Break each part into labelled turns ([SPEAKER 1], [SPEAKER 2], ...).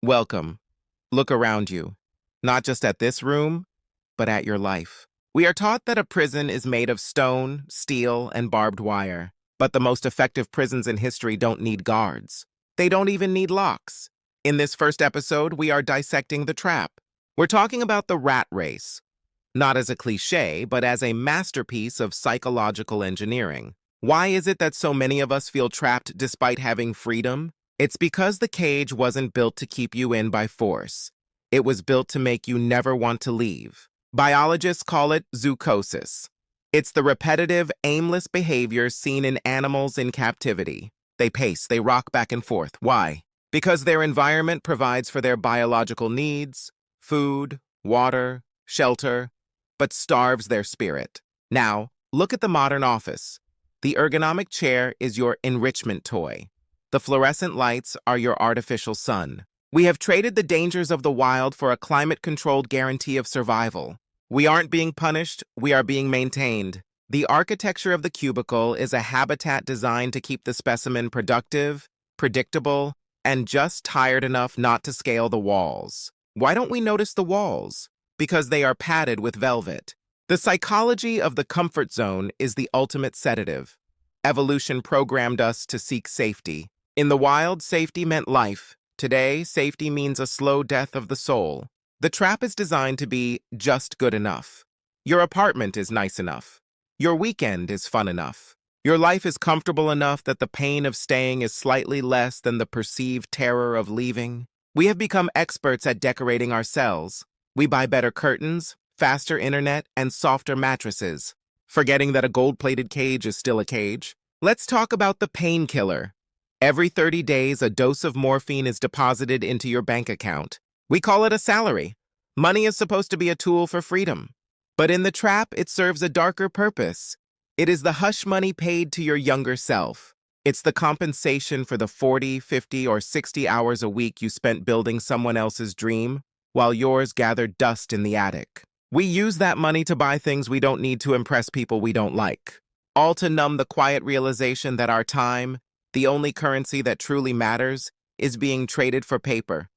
[SPEAKER 1] Welcome. Look around you, not just at this room, but at your life. We are taught that a prison is made of stone, steel, and barbed wire, but the most effective prisons in history don't need guards. They don't even need locks. In this first episode, we are dissecting the trap. We're talking about the rat race, not as a cliche, but as a masterpiece of psychological engineering. Why is it that so many of us feel trapped despite having freedom? It's because the cage wasn't built to keep you in by force. It was built to make you never want to leave. Biologists call it zoochosis. It's the repetitive, aimless behavior seen in animals in captivity. They pace, they rock back and forth. Why? Because their environment provides for their biological needs, food, water, shelter, but starves their spirit. Now, look at the modern office. The ergonomic chair is your enrichment toy. The fluorescent lights are your artificial sun. We have traded the dangers of the wild for a climate-controlled guarantee of survival. We aren't being punished, we are being maintained. The architecture of the cubicle is a habitat designed to keep the specimen productive, predictable, and just tired enough not to scale the walls. Why don't we notice the walls? Because they are padded with velvet. The psychology of the comfort zone is the ultimate sedative. Evolution programmed us to seek safety. In the wild, safety meant life. Today, safety means a slow death of the soul. The trap is designed to be just good enough. Your apartment is nice enough. Your weekend is fun enough. Your life is comfortable enough that the pain of staying is slightly less than the perceived terror of leaving. We have become experts at decorating our cells. We buy better curtains, faster internet, and softer mattresses, forgetting that a gold-plated cage is still a cage. Let's talk about the painkiller. Every 30 days, a dose of morphine is deposited into your bank account. We call it a salary. Money is supposed to be a tool for freedom. But in the trap, it serves a darker purpose. It is the hush money paid to your younger self. It's the compensation for the 40, 50, or 60 hours a week you spent building someone else's dream, while yours gathered dust in the attic. We use that money to buy things we don't need to impress people we don't like, all to numb the quiet realization that our time, the only currency that truly matters, is being traded for paper.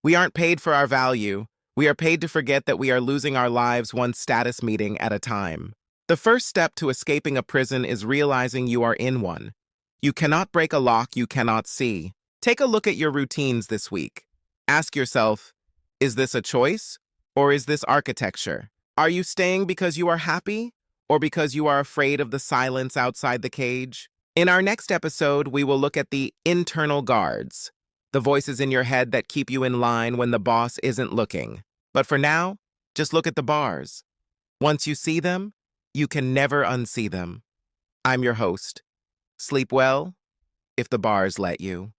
[SPEAKER 1] We aren't paid for our value. We are paid to forget that we are losing our lives one status meeting at a time. The first step to escaping a prison is realizing you are in one. You cannot break a lock you cannot see. Take a look at your routines this week. Ask yourself, is this a choice, or is this architecture? Are you staying because you are happy, or because you are afraid of the silence outside the cage? In our next episode, we will look at the internal guards, the voices in your head that keep you in line when the boss isn't looking. But for now, just look at the bars. Once you see them, you can never unsee them. I'm your host. Sleep well, if the bars let you.